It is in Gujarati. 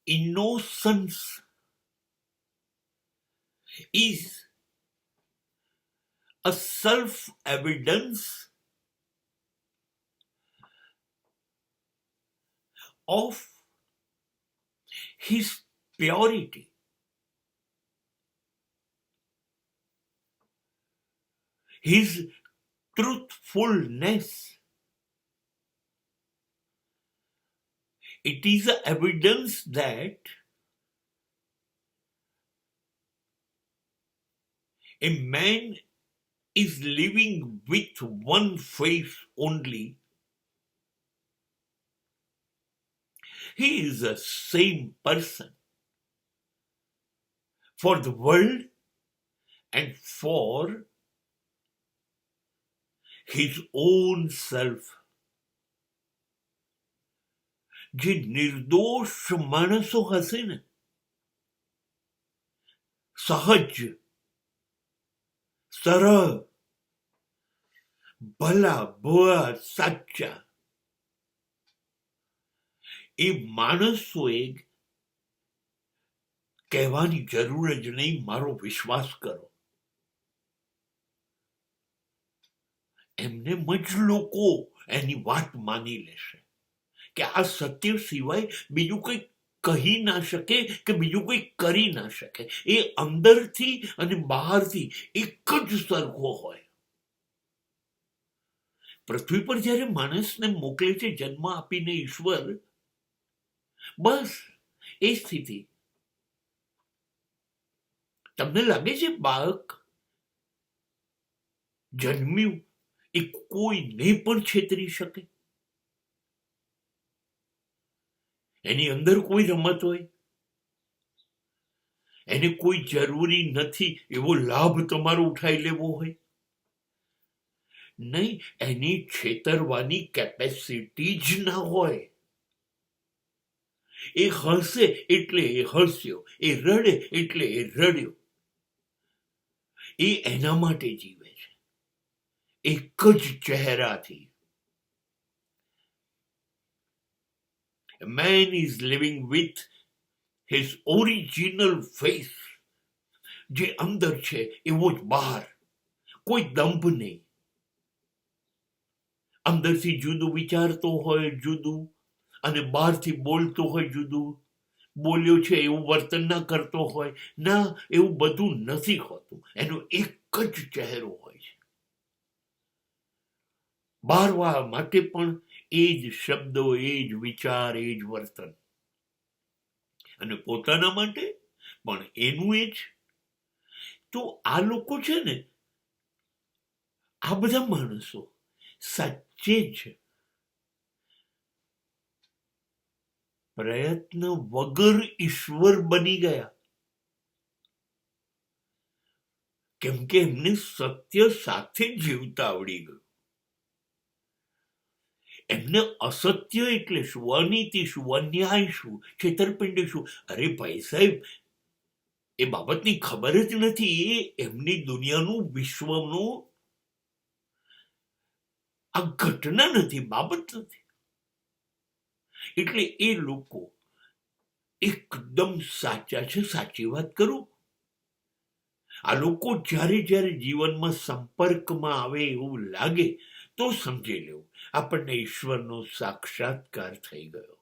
innocence is a self-evidence of his purity. His truthfulness. It is evidence that a man is living with one face only. He is the same person for the world and for his own self. જે નિર્દોષ માણસો હશે ને, સહજ, સરળ, ભલા ભોળા સાચા, એ માણસોએ કહેવાની જરૂર જ નહીં, મારો વિશ્વાસ કરો. એમને જ લોકો એની વાત માની લેશે કે આ સત્ય સિવાય બીજું કંઈ કહી ના શકે કે બીજું કંઈ કરી ના શકે. એ અંદરથી અને બહારથી એક જ સરખો હોય. પૃથ્વી પર જ્યારે માણસને મોકલે છે જન્મ આપીને ઈશ્વર, બસ એ સ્થિતિ. તમને લાગે છે બાળક જન્મ્યું એ કોઈને પણ છેતરી શકે? એની અંદર કોઈ રમત હોય, એને કોઈ જરૂરી નથી એવો લાભ તમારો ઉઠાઈ લેવો હોય? નહીં, એની છેતરવાની કેપેસિટી જ ના હોય. એ હસે એટલે એ હસ્યો, એ રડે એટલે એ રડ્યો. એ એના માટે જીવે છે, એક જ ચહેરાથી. A man is living with his original face. જે અંદર છે એવો જ બહાર, કોઈ દંભ નહીં. અંદરથી જુદું વિચારતો હોય જુદું, અને બહારથી બોલતો હોય જુદું. બોલ્યો છે એવું વર્તન ના કરતો હોય, ના, એવું બધું નથી હોતું. એનો એક જ ચહેરો હોય છે. બહારવાળા માટે પણ એ જ શબ્દો, એ જ વિચાર, એ જ વર્તન, અને પોતાના માટે પણ એનું એ જ. તો આ લોકો છે ને, આ બધા માણસો સાચે જ પ્રયત્ન વગર ઈશ્વર બની ગયા, કેમ કે એમને સત્ય સાથે જીવતા આવડી ગયું. એમને અસત્ય એટલે શું, અનીતિ શું, અન્યાય શું, છેતરપિંડી શું, અરે ભાઈ સાહેબ, એ બાબતની ખબર જ નથી. એ એમની દુનિયાનું, વિશ્વનું આ ઘટના નથી, બાબત નથી. એટલે એ લોકો એકદમ સાચા છે. સાચી વાત કરું, આ લોકો જ્યારે જ્યારે જીવનમાં સંપર્કમાં આવે એવું લાગે તો સમજી લેવું આપણને ઈશ્વરનો સાક્ષાત્કાર થઈ ગયો.